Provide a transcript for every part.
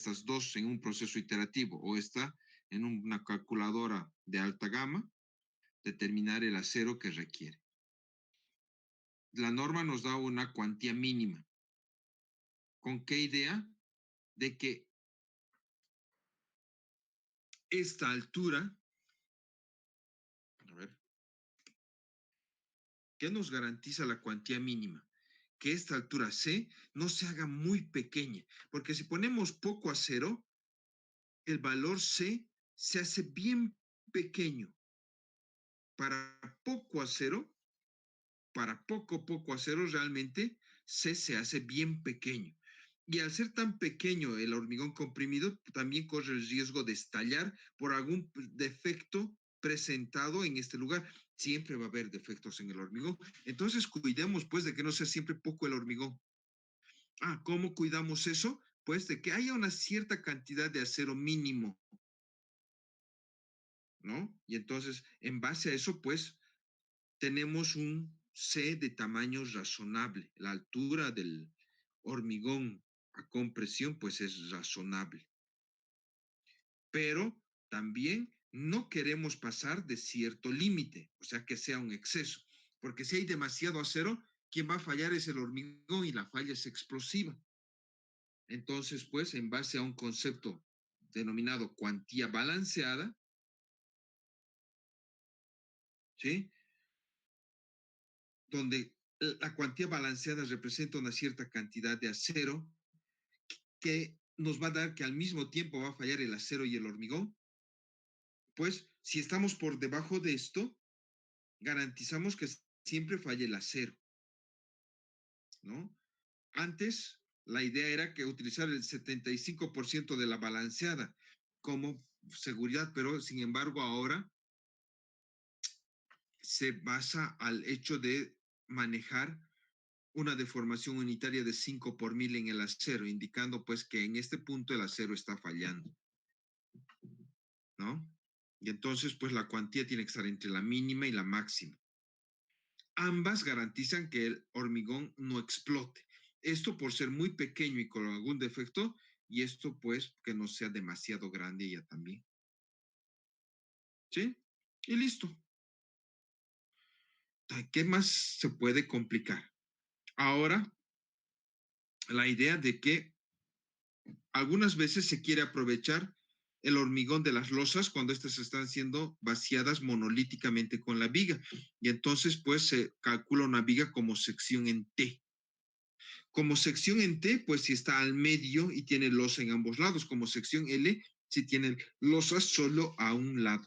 estas dos en un proceso iterativo o esta en una calculadora de alta gama, determinar el acero que requiere. La norma nos da una cuantía mínima. ¿Con qué idea? De que esta altura, a ver, ¿qué nos garantiza la cuantía mínima? Que esta altura C no se haga muy pequeña, porque si ponemos poco acero, el valor C se hace bien pequeño. Para poco acero, para poco acero realmente C se hace bien pequeño. Y al ser tan pequeño el hormigón comprimido, también corre el riesgo de estallar por algún defecto presentado en este lugar. Siempre va a haber defectos en el hormigón. Entonces cuidemos pues de que no sea siempre poco el hormigón. ¿Cómo cuidamos eso? Pues de que haya una cierta cantidad de acero mínimo, ¿no? Y entonces, en base a eso, pues, tenemos un C de tamaño razonable. La altura del hormigón a compresión, pues, es razonable. Pero también no queremos pasar de cierto límite, o sea, que sea un exceso. Porque si hay demasiado acero, quien va a fallar es el hormigón y la falla es explosiva. Entonces, pues, en base a un concepto denominado cuantía balanceada, ¿sí? Donde la cuantía balanceada representa una cierta cantidad de acero que nos va a dar que al mismo tiempo va a fallar el acero y el hormigón, pues si estamos por debajo de esto, garantizamos que siempre falle el acero, ¿no? Antes, la idea era que utilizar el 75% de la balanceada como seguridad, pero sin embargo ahora se basa al hecho de manejar una deformación unitaria de 5 por mil en el acero, indicando pues que en este punto el acero está fallando, ¿no? Y entonces pues la cuantía tiene que estar entre la mínima y la máxima. Ambas garantizan que el hormigón no explote. Esto por ser muy pequeño y con algún defecto, y esto pues que no sea demasiado grande ya también. ¿Sí? Y listo. ¿Qué más se puede complicar? Ahora, la idea de que algunas veces se quiere aprovechar el hormigón de las losas cuando estas están siendo vaciadas monolíticamente con la viga. Y entonces, pues, se calcula una viga como sección en T. Como sección en T, pues, si está al medio y tiene losa en ambos lados. Como sección L, si tiene losas solo a un lado.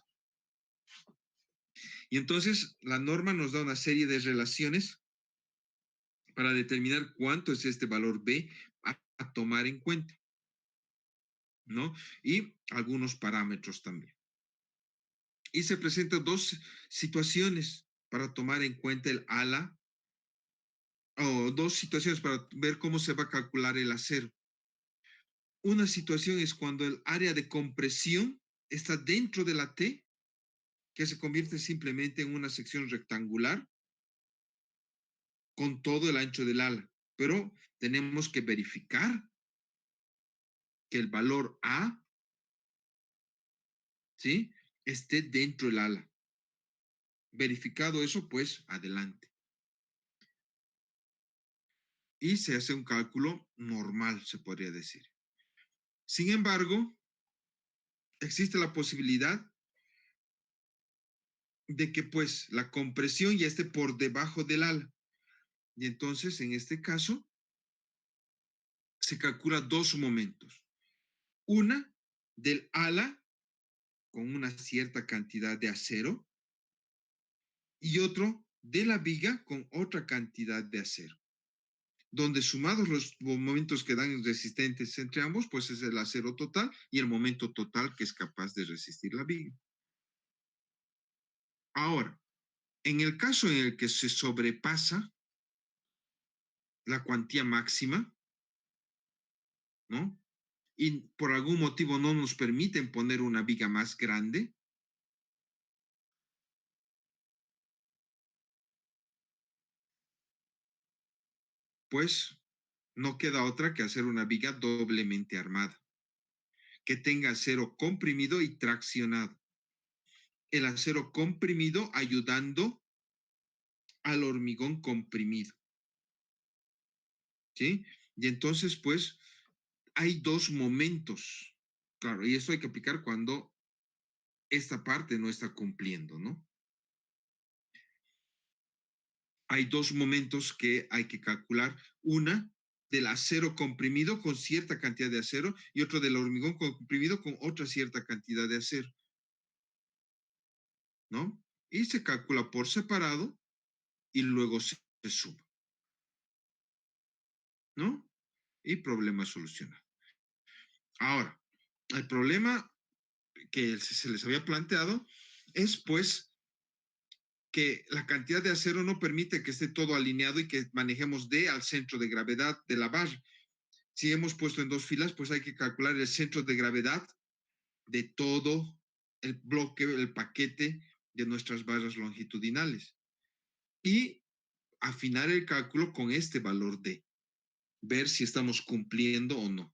Y entonces, la norma nos da una serie de relaciones para determinar cuánto es este valor B a tomar en cuenta, ¿no? Y algunos parámetros también. Y se presentan dos situaciones para tomar en cuenta el ala, o dos situaciones para ver cómo se va a calcular el acero. Una situación es cuando el área de compresión está dentro de la T, que se convierte simplemente en una sección rectangular con todo el ancho del ala. Pero tenemos que verificar que el valor A, ¿sí?, esté dentro del ala. Verificado eso, pues adelante. Y se hace un cálculo normal, se podría decir. Sin embargo, existe la posibilidad de que pues la compresión ya esté por debajo del ala. Y entonces, en este caso, se calcula dos momentos. Una del ala con una cierta cantidad de acero y otro de la viga con otra cantidad de acero, donde sumados los momentos que dan resistentes entre ambos, pues es el acero total y el momento total que es capaz de resistir la viga. Ahora, en el caso en el que se sobrepasa la cuantía máxima, ¿no? Y por algún motivo no nos permiten poner una viga más grande, pues no queda otra que hacer una viga doblemente armada. que tenga acero comprimido y traccionado. El acero comprimido ayudando al hormigón comprimido. ¿Sí? Y entonces, pues, hay dos momentos. Claro, y eso hay que aplicar cuando esta parte no está cumpliendo, ¿no? Hay dos momentos que hay que calcular. Una del acero comprimido con cierta cantidad de acero y otro del hormigón comprimido con otra cierta cantidad de acero, ¿no? Y se calcula por separado y luego se suma, ¿no? Y problema solucionado. Ahora, el problema que se les había planteado es pues que la cantidad de acero no permite que esté todo alineado y que manejemos D al centro de gravedad de la barra. Si hemos puesto en dos filas, pues hay que calcular el centro de gravedad de todo el bloque, el paquete de nuestras barras longitudinales. Y afinar el cálculo con este valor D, ver si estamos cumpliendo o no.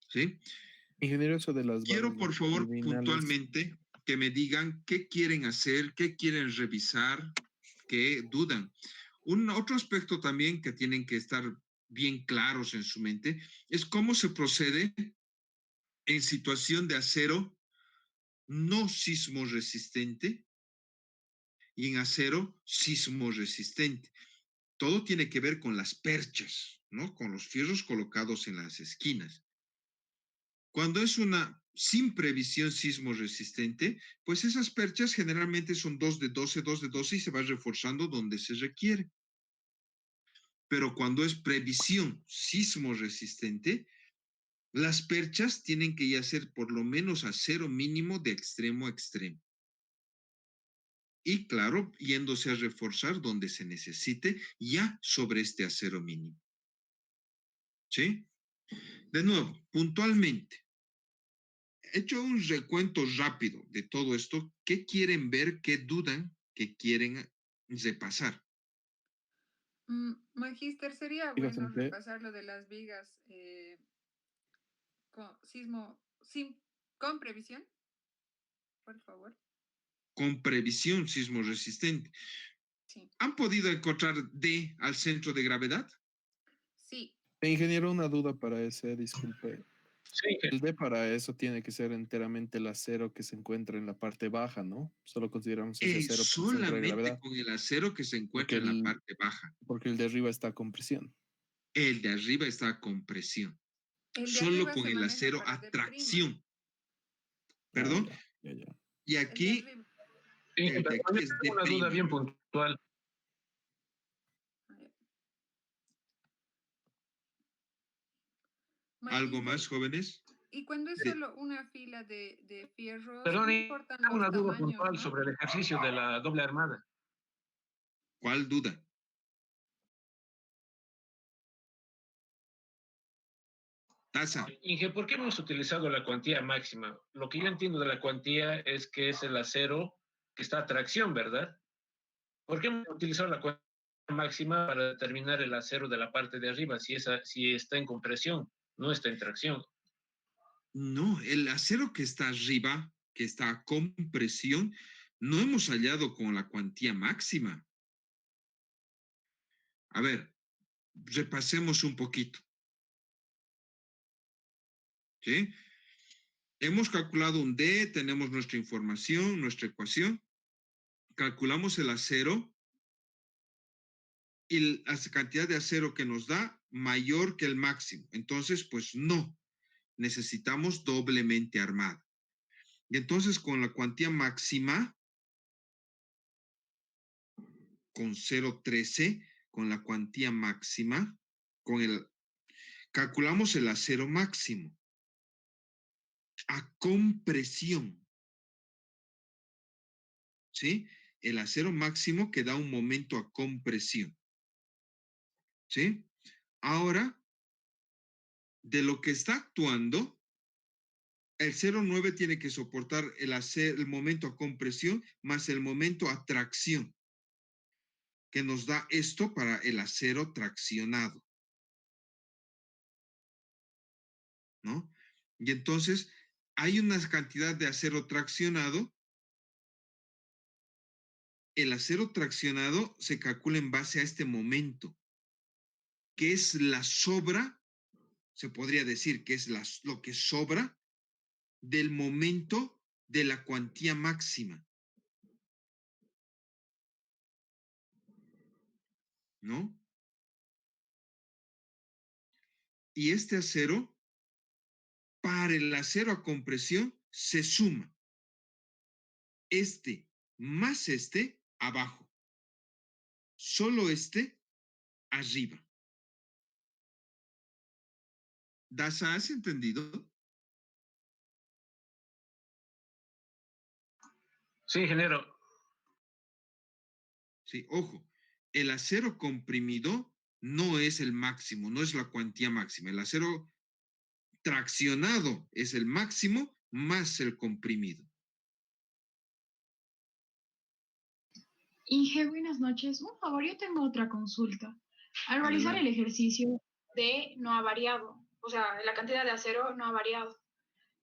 ¿Sí? Ingeniero, eso de las barras Quiero, por favor, longitudinales. puntualmente que me digan qué quieren hacer, qué quieren revisar, qué dudan. Otro aspecto también que tienen que estar bien claros en su mente es cómo se procede en situación de acero no sismo resistente y en acero sismo resistente. Todo tiene que ver con las perchas, ¿no? Con los fierros colocados en las esquinas. Cuando es una sin previsión sismo resistente, pues esas perchas generalmente son 2 de 12, 2 de 12 y se va reforzando donde se requiere. Pero cuando es previsión sismo resistente, las perchas tienen que ya ser por lo menos acero mínimo de extremo a extremo. Y claro, yéndose a reforzar donde se necesite ya sobre este acero mínimo. ¿Sí? De nuevo, puntualmente, he hecho un recuento rápido de todo esto. ¿Qué quieren ver? ¿Qué dudan? ¿Qué quieren repasar? Magíster, sería Vigas bueno en T. repasar lo de las vigas con previsión, por favor. Con previsión sismo resistente. Sí. ¿Han podido encontrar D al centro de gravedad? Sí. Ingeniero, una duda para ese, disculpe. Sí, El D para eso tiene que ser enteramente el acero que se encuentra en la parte baja, ¿no? Solo consideramos ese acero por el centro de Solamente gravedad, con el acero que se porque encuentra en la parte baja. porque el de arriba está con presión. El de arriba está con presión. El de Solo arriba con se el maneja acero para a D'. tracción. Ah, Perdón. ya. Y El de aquí, arriba. el de pero aquí yo es tengo una duda D'. bien puntual. ¿Algo Magíster, más, jóvenes? y cuando es Sí. solo una fila de fierros, Perdón, no importan tengo los una duda tamaños, puntual ¿no? sobre el ejercicio de la doble armada. ¿Cuál duda? Tasa. Inge, ¿por qué hemos utilizado la cuantía máxima? Lo que yo entiendo de la cuantía es que es el acero que está a tracción, ¿verdad? ¿Por qué hemos utilizado la cuantía máxima para determinar el acero de la parte de arriba si está en compresión, no está en tracción? No, el acero que está arriba, que está a compresión, no hemos hallado con la cuantía máxima. A ver, repasemos un poquito. ¿Sí? Hemos calculado un D, tenemos nuestra información, nuestra ecuación, calculamos el acero y la cantidad de acero que nos da mayor que el máximo. Entonces, pues no, necesitamos doblemente armada. Y entonces con la cuantía máxima, con 0,13, con la cuantía máxima, calculamos el acero máximo a compresión. ¿Sí? El acero máximo que da un momento a compresión. ¿Sí? Ahora, de lo que está actuando, el 0,9 tiene que soportar el momento a compresión más el momento a tracción, que nos da esto para el acero traccionado. ¿No? Y entonces hay una cantidad de acero traccionado. El acero traccionado se calcula en base a este momento, que es la sobra, se podría decir que es lo que sobra del momento de la cuantía máxima, ¿no? Y este acero, para el acero a compresión, se suma este más este abajo, solo este arriba. ¿Dasa, has entendido? Sí, ingeniero. Sí, ojo, el acero comprimido no es el máximo, no es la cuantía máxima. El acero traccionado es el máximo más el comprimido. Inge, buenas noches. Un favor, yo tengo otra consulta. Al realizar el Adelante. ejercicio, D no ha variado, o sea, la cantidad de acero no ha variado,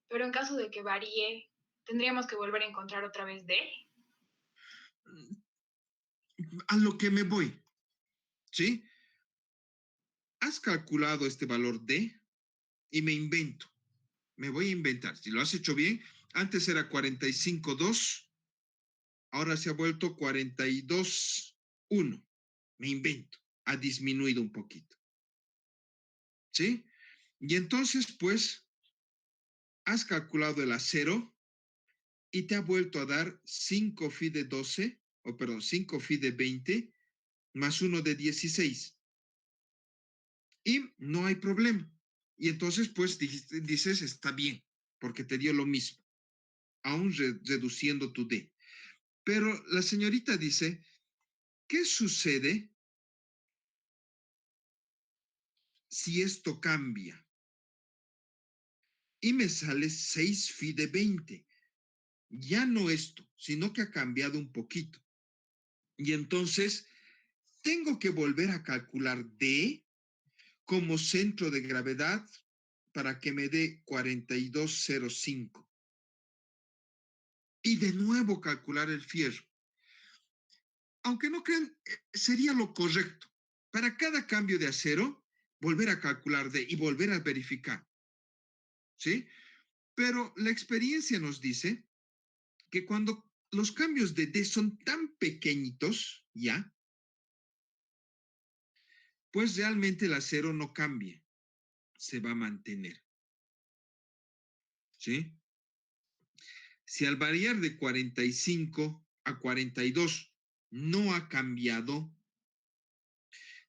pero en caso de que varíe, ¿tendríamos que volver a encontrar otra vez D? A lo que me voy, ¿sí? Has calculado este valor D y me invento. Me voy a inventar. Si lo has hecho bien, antes era 45,2, ahora se ha vuelto 42,1. Me invento. Ha disminuido un poquito. ¿Sí? Y entonces, pues, has calculado el acero y te ha vuelto a dar 5 phi de 12, o perdón, 5 phi de 20 más 1 de 16. Y no hay problema. Y entonces, pues, dices, está bien, porque te dio lo mismo, aún reduciendo tu D. Pero la señorita dice, ¿qué sucede si esto cambia? Y me sale 6 phi de 20. Ya no esto, sino que ha cambiado un poquito. Y entonces, tengo que volver a calcular D como centro de gravedad para que me dé 42,05. Y de nuevo calcular el fierro. Aunque no crean, sería lo correcto. Para cada cambio de acero, volver a calcular D y volver a verificar. ¿Sí? Pero la experiencia nos dice que cuando los cambios de D son tan pequeñitos, ya, pues realmente el acero no cambia, se va a mantener. ¿Sí? Si al variar de 45 a 42 no ha cambiado,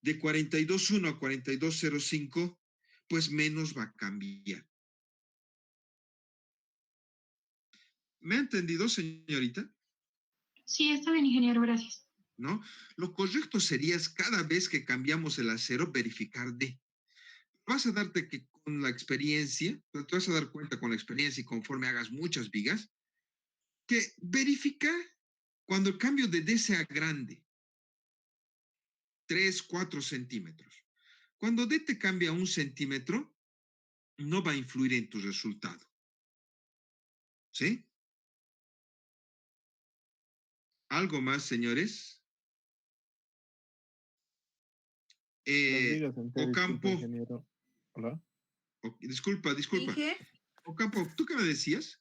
de 42,1 a 42,05, pues menos va a cambiar. ¿Me ha entendido, señorita? Sí, está bien, ingeniero, gracias. ¿No? Lo correcto sería es cada vez que cambiamos el acero, verificar D. Vas a darte que con la experiencia, te vas a dar cuenta con la experiencia y conforme hagas muchas vigas, que verifica cuando el cambio de D sea grande, 3, 4 centímetros. Cuando D te cambia 1 centímetro, no va a influir en tu resultado. ¿Sí? ¿Algo más, señores? Las vigas en T, disculpa, Ocampo, ingeniero. Hola. disculpa. Inge, Ocampo, ¿tú qué me decías?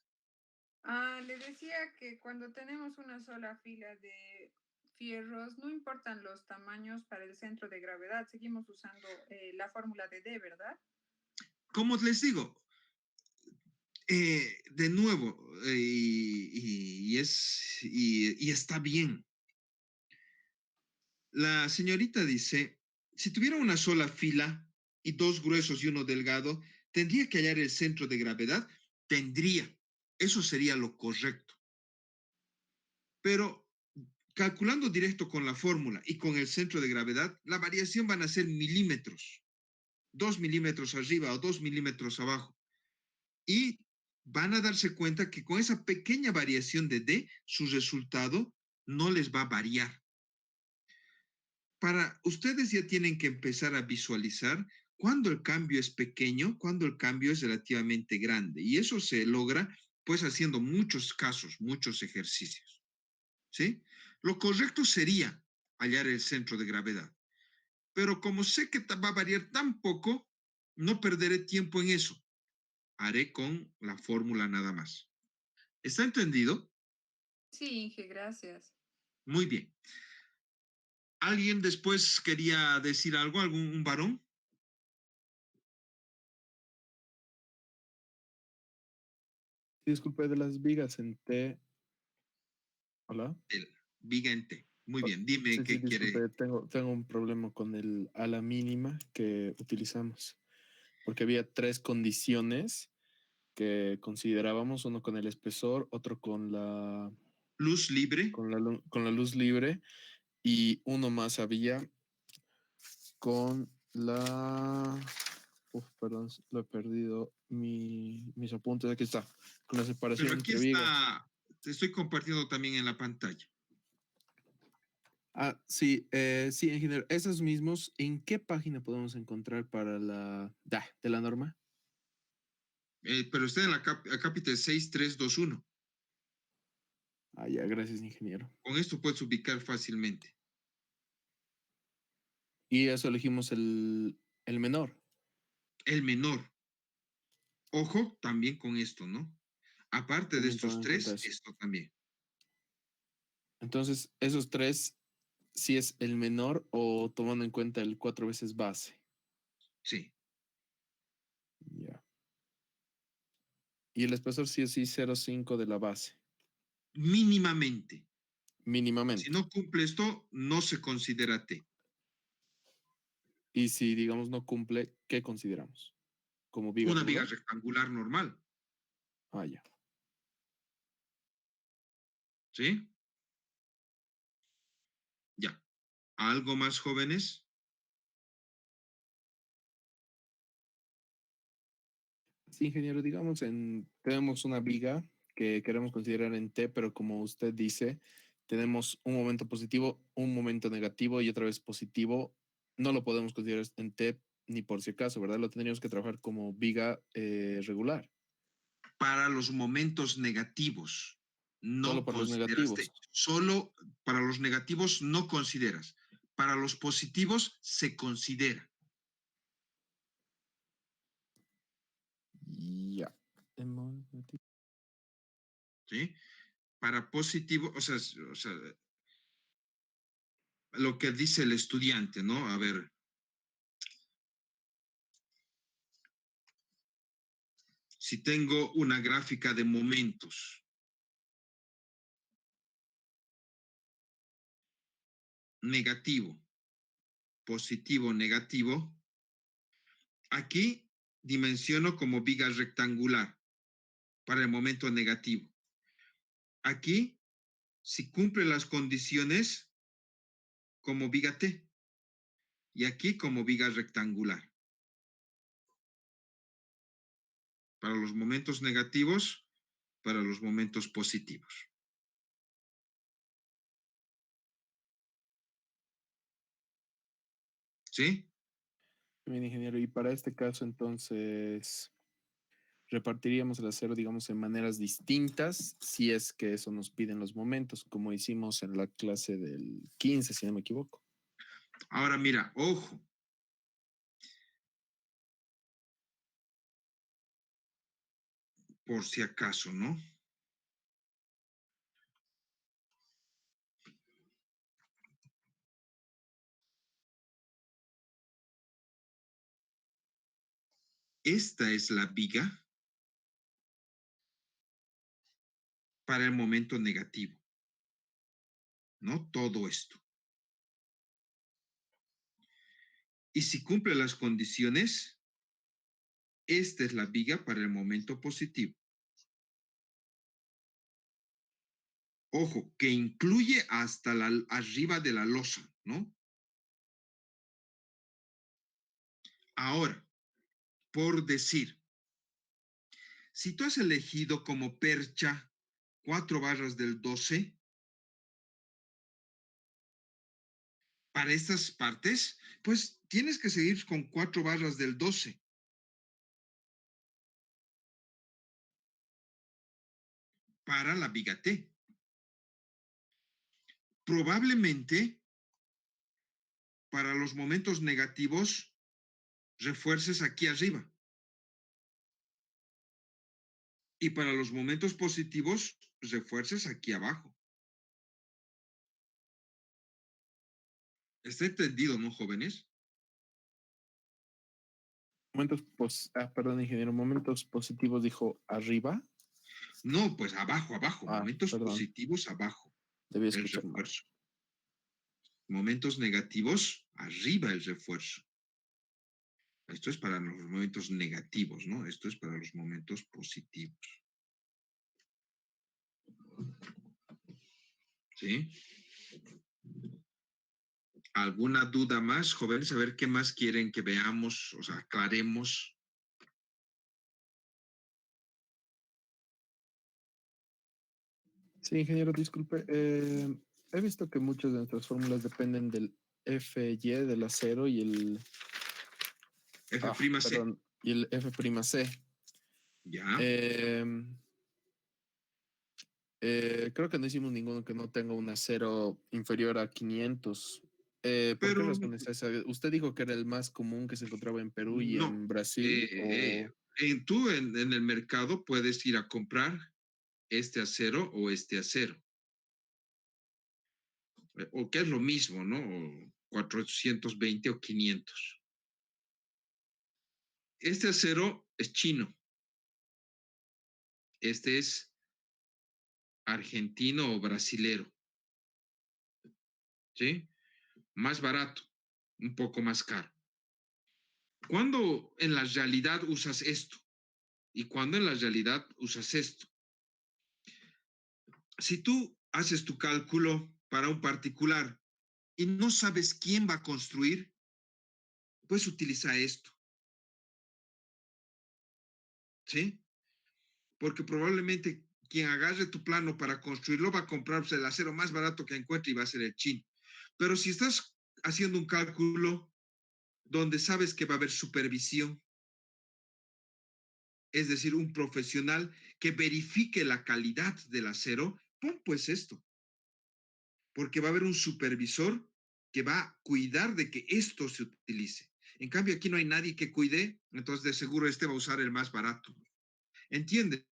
le decía que cuando tenemos una sola fila de fierros, no importan los tamaños para el centro de gravedad, seguimos usando la fórmula de D, ¿verdad? Como les digo, de nuevo, y está bien. La señorita dice, si tuviera una sola fila y 2 gruesos y 1 delgado, ¿tendría que hallar el centro de gravedad? Tendría. Eso sería lo correcto. Pero calculando directo con la fórmula y con el centro de gravedad, la variación van a ser milímetros. 2 milímetros arriba o 2 milímetros abajo. Y van a darse cuenta que con esa pequeña variación de D, su resultado no les va a variar. Para ustedes ya tienen que empezar a visualizar cuando el cambio es pequeño, cuando el cambio es relativamente grande. Y eso se logra pues haciendo muchos casos, muchos ejercicios. ¿Sí? Lo correcto sería hallar el centro de gravedad. Pero como sé que va a variar tan poco, no perderé tiempo en eso. Haré con la fórmula nada más. ¿Está entendido? Sí, Inge, gracias. Muy bien. ¿Alguien después quería decir algo? ¿Un varón? Disculpe, de las vigas en T. Hola. El viga en T. Muy Oh, bien, dime sí, sí, qué quiere. disculpe, tengo un problema con el a la mínima que utilizamos, porque había tres condiciones que considerábamos, uno con el espesor, otro Luz libre. con la luz libre y uno más había con la... Uf, perdón, lo he perdido mis apuntes, aquí está, con la Pero separación aquí entre vigas. está, te estoy compartiendo también en la pantalla. Ah, sí, sí, ingeniero. Esos mismos, ¿en qué página podemos encontrar para de la norma? Pero está en la acápite 6321. Ah, ya, gracias, ingeniero. Con esto puedes ubicar fácilmente. Y eso elegimos el menor. El menor. Ojo también con esto, ¿no? Aparte de También tomar estos en cuenta tres, eso. esto también. Entonces, esos tres, si es el menor o tomando en cuenta el 4 veces base. Sí. Ya. Y el espesor sí o sí 0,5 de la base, Mínimamente. Si mínimamente. no cumple esto, no se considera T. Y si, digamos, no cumple, ¿qué consideramos? ¿Como viga Una viga regular? rectangular normal. Ah, ya. ¿Sí? Ya. ¿Algo más, jóvenes? Sí, ingeniero, digamos, tenemos una viga que queremos considerar en T, pero como usted dice, tenemos un momento positivo, un momento negativo y otra vez positivo. No lo podemos considerar en T ni por si acaso, ¿verdad? Lo tendríamos que trabajar como viga regular, Para los momentos negativos solo no por los consideras negativos. T. Solo para los negativos no consideras. Para los positivos se considera. Ya. ¿Sí? Para positivo, o sea, lo que dice el estudiante, ¿no? A ver, si tengo una gráfica de momentos negativo, positivo, negativo, aquí dimensiono como viga rectangular para el momento negativo. Aquí, si cumple las condiciones, como viga T. Y aquí como viga rectangular. Para los momentos negativos, para los momentos positivos. ¿Sí? Bien, ingeniero. Y para este caso, entonces, repartiríamos el acero, digamos, en maneras distintas, si es que eso nos piden los momentos, como hicimos en la clase del 15, si no me equivoco. Ahora mira, ojo. Por si acaso, ¿no? Esta es la viga para el momento negativo, ¿no? Todo esto. Y si cumple las condiciones, esta es la viga para el momento positivo. Ojo, que incluye hasta arriba de la losa, ¿no? Ahora, por decir, si tú has elegido como percha 4 barras del 12, para estas partes, pues tienes que seguir con 4 barras del 12. Para la viga T. Probablemente, para los momentos negativos, refuerces aquí arriba. Y para los momentos positivos, refuerces aquí abajo. ¿Está entendido, no, jóvenes? Perdón, ingeniero, momentos positivos dijo arriba. No, pues abajo. Momentos perdón, positivos abajo. debí El escuchar mal. refuerzo. Momentos negativos, arriba el refuerzo. Esto es para los momentos negativos, ¿no? Esto es para los momentos positivos. ¿Sí? ¿Alguna duda más, jóvenes? A ver qué más quieren que veamos, o sea, aclaremos. Sí, ingeniero, disculpe. He visto que muchas de nuestras fórmulas dependen del FY del acero y el F''C. y el F'C. Ya. Creo que no hicimos ninguno que no tenga un acero inferior a 500. ¿Por qué Pero razón es esa? Usted dijo que era el más común que se encontraba en Perú y no. en Brasil. Tú en el mercado puedes ir a comprar este acero o este acero. O que es lo mismo, ¿no? O 420 o 500. Este acero es chino. Este es argentino o brasilero. ¿Sí? Más barato, un poco más caro. ¿Cuándo en la realidad usas esto? ¿Y cuándo en la realidad usas esto? Si tú haces tu cálculo para un particular y no sabes quién va a construir, pues utiliza esto. ¿Sí? Porque probablemente quien agarre tu plano para construirlo va a comprarse el acero más barato que encuentre y va a ser el chino. Pero si estás haciendo un cálculo donde sabes que va a haber supervisión, es decir, un profesional que verifique la calidad del acero, pon pues esto, porque va a haber un supervisor que va a cuidar de que esto se utilice. En cambio, aquí no hay nadie que cuide, entonces de seguro este va a usar el más barato. ¿Entiendes?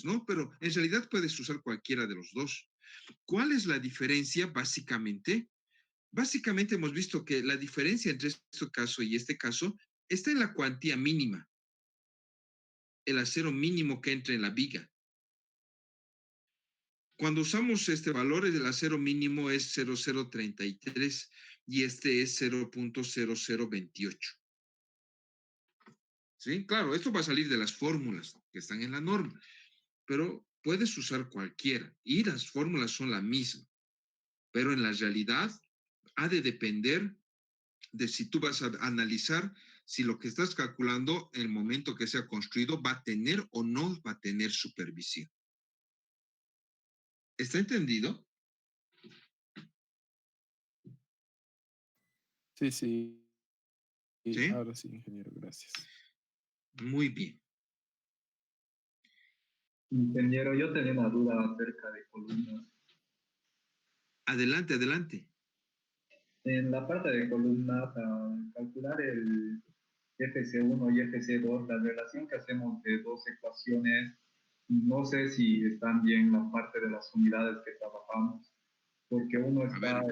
¿No? Pero en realidad puedes usar cualquiera de los dos. ¿Cuál es la diferencia básicamente? Básicamente hemos visto que la diferencia entre este caso y este caso está en la cuantía mínima, el acero mínimo que entra en la viga. Cuando usamos este valor, el acero mínimo es 0,033 y este es 0,0028. ¿Sí? Claro, esto va a salir de las fórmulas que están en la norma, pero puedes usar cualquiera y las fórmulas son la misma, pero en la realidad ha de depender de si tú vas a analizar si lo que estás calculando en el momento que sea construido va a tener o no va a tener supervisión. ¿Está entendido? Sí. ¿Sí? Ahora sí, ingeniero, gracias. Muy bien. Ingeniero, yo tenía una duda acerca de columnas. Adelante. En la parte de columnas, al calcular el FC1 y FC2, la relación que hacemos de dos ecuaciones, no sé si están bien la parte de las unidades que trabajamos, porque uno está...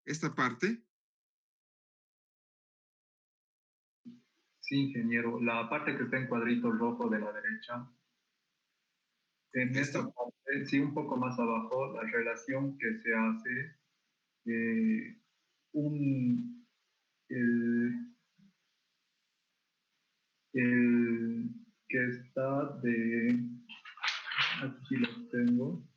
Esta parte. Sí, ingeniero, la parte que está en cuadrito rojo de la derecha, en esa ¿Esto? parte, sí, un poco más abajo, la relación que se hace, un el, el que está de, aquí lo tengo,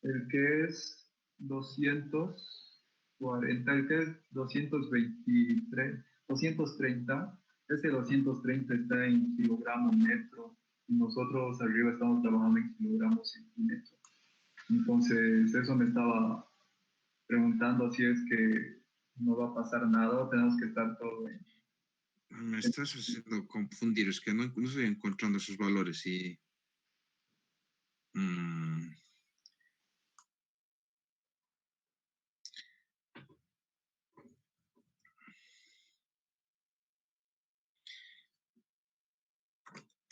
el que es 240, el que es 230, ese 230 está en kilogramo metro, y nosotros arriba estamos trabajando en kilogramos centímetro. Entonces, eso me estaba preguntando si es que no va a pasar nada o tenemos que estar todo en... Me estás haciendo confundir, es que no estoy encontrando esos valores y...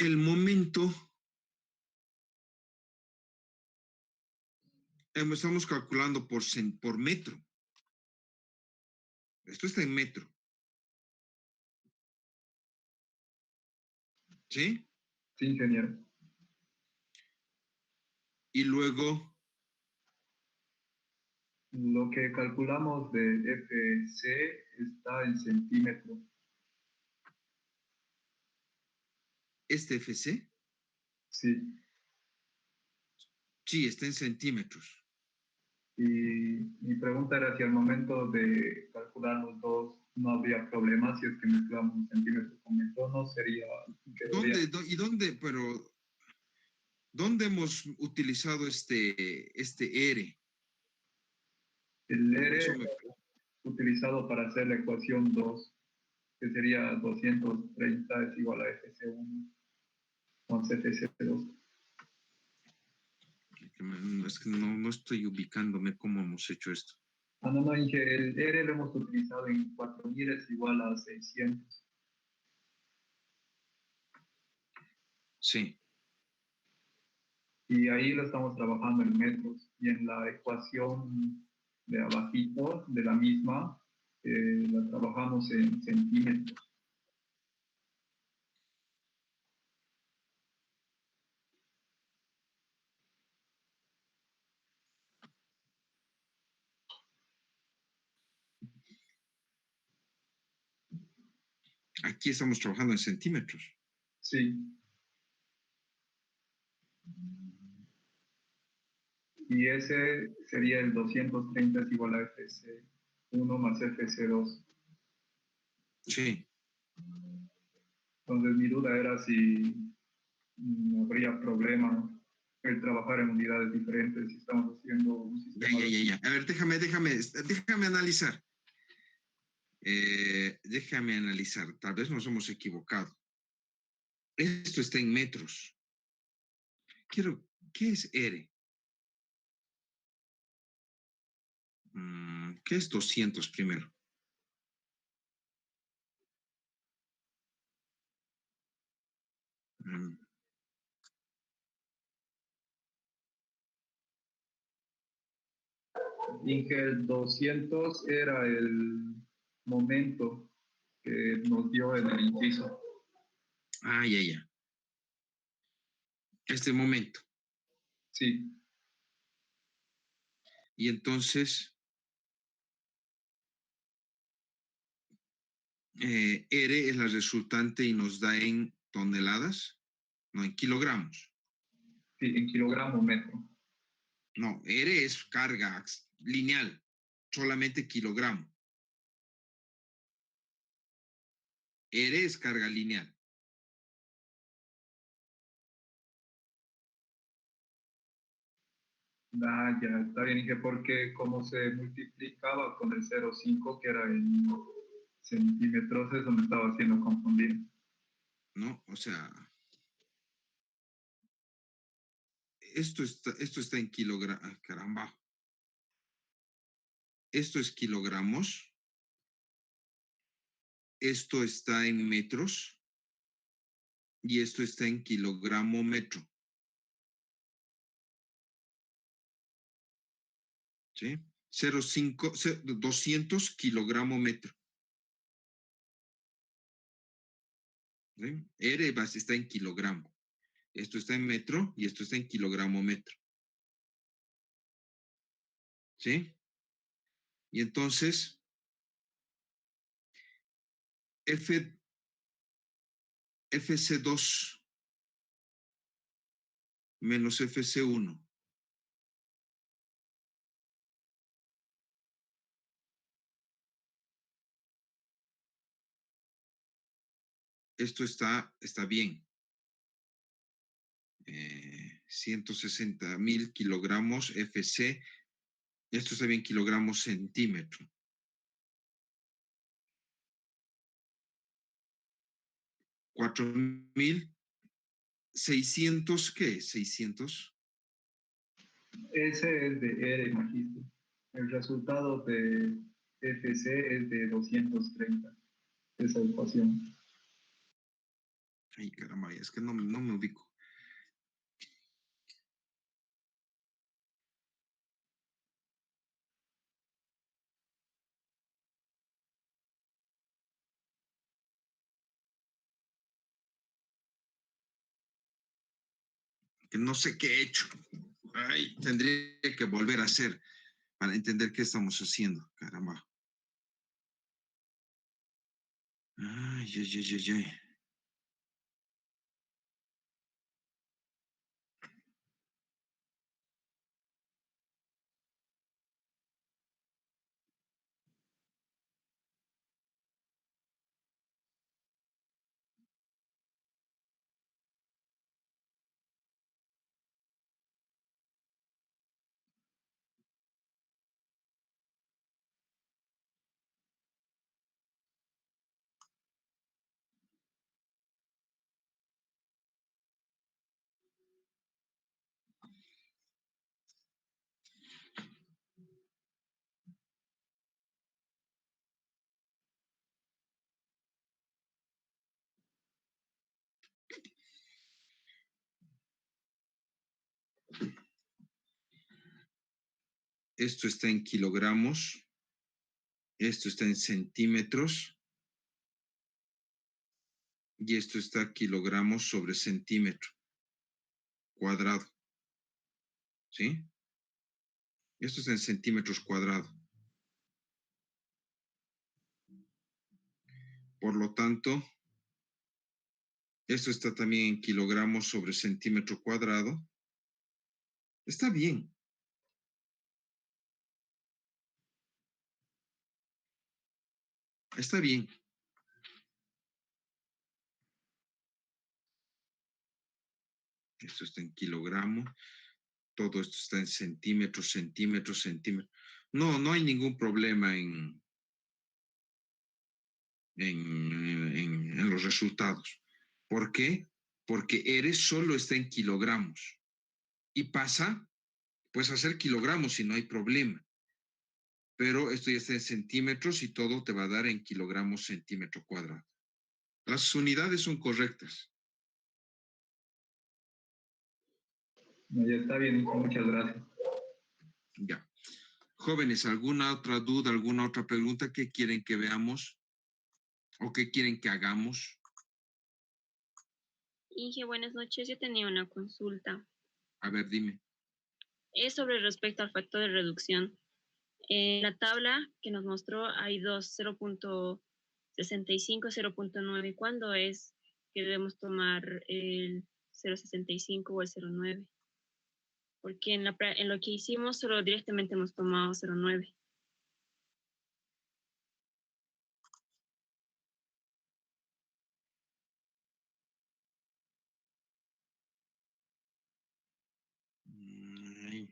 El momento, estamos calculando por metro. Esto está en metro. ¿Sí? Sí, ingeniero. Y luego, Lo que calculamos de FC está en centímetros. este FC, Sí. sí, está en centímetros. Y mi pregunta era si al momento de calcular los dos no habría problema, si es que mezclamos centímetros con metro, no sería... ¿Dónde hemos utilizado este R? El Eso R utilizado para hacer la ecuación 2, que sería 230 es igual a FC1 más FC2. Es que no estoy ubicándome cómo hemos hecho esto. No, Inge, el R lo hemos utilizado en 4000 es igual a 600. Sí. Y ahí lo estamos trabajando en metros. Y en la ecuación de abajito de la misma, la trabajamos en centímetros. Aquí estamos trabajando en centímetros. Sí. Y ese sería el 230 es igual a FC1 más FC2. Sí. Entonces mi duda era si no habría problema el trabajar en unidades diferentes si estamos haciendo un sistema... Ya. A ver, déjame analizar. Déjame analizar. Tal vez nos hemos equivocado. Esto está en metros. ¿Qué es R? ¿Qué es 200 primero? Dije el 200 era el momento que nos dio en el inciso. Ya. Este momento. Sí. Y entonces, R es la resultante y nos da en toneladas, no en kilogramos. Sí, en kilogramo metro. No, R es carga lineal, solamente kilogramo. R es carga lineal. Ya, está bien, dije, porque como se multiplicaba con el 0,5, que era en centímetros, eso me estaba haciendo confundir. ¿No? O sea, esto está en kilogramos, caramba. Esto es kilogramos. Esto está en metros. Y esto está en kilogramo metro. ¿Sí? 200 kilogramo metro. ¿Sí? R está en kilogramo. Esto está en metro y esto está en kilogramo metro. ¿Sí? Y entonces, FC2 menos FC1. Esto está bien. 160.000 kilogramos FC. Esto está bien, kilogramos centímetro. 4.600, ¿qué es? 600. Ese es de R, magíster. El resultado de FC es de 230, esa ecuación. Ay, caramba, es que no me ubico. Que no sé qué he hecho. Ay, tendría que volver a hacer para entender qué estamos haciendo. Caramba. Ay, ay, ay, ay, ay. Esto está en kilogramos. Esto está en centímetros. Y esto está kilogramos sobre centímetro cuadrado. ¿Sí? Esto está en centímetros cuadrados. Por lo tanto, esto está también en kilogramos sobre centímetro cuadrado. Está bien. Está bien. Esto está en kilogramos. Todo esto está en centímetros, centímetros, centímetros. No hay ningún problema en los resultados. ¿Por qué? Porque R solo está en kilogramos. Y pasa, puedes hacer kilogramos y no hay problema. Pero esto ya está en centímetros y todo te va a dar en kilogramos centímetro cuadrado. Las unidades son correctas. No, ya está bien, muchas gracias. Ya. Jóvenes, ¿alguna otra duda, alguna otra pregunta que quieren que veamos o que quieren que hagamos? Inge, buenas noches. Yo tenía una consulta. A ver, dime. Es sobre respecto al factor de reducción. En la tabla que nos mostró hay dos, 0.65, 0.9. ¿Cuándo es que debemos tomar el 0.65 o el 0.9? Porque en lo que hicimos solo directamente hemos tomado 0.9. Ay.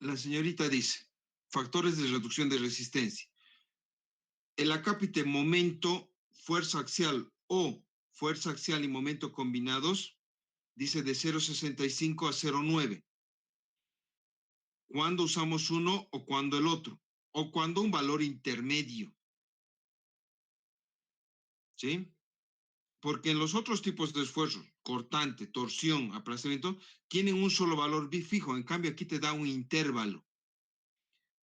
La señorita dice, factores de reducción de resistencia. El acápite momento, fuerza axial o fuerza axial y momento combinados, dice de 0,65 a 0,9. ¿Cuándo usamos uno o cuándo el otro? O cuándo un valor intermedio. ¿Sí? Porque en los otros tipos de esfuerzos, cortante, torsión, aplastamiento, tienen un solo valor fijo. En cambio, aquí te da un intervalo.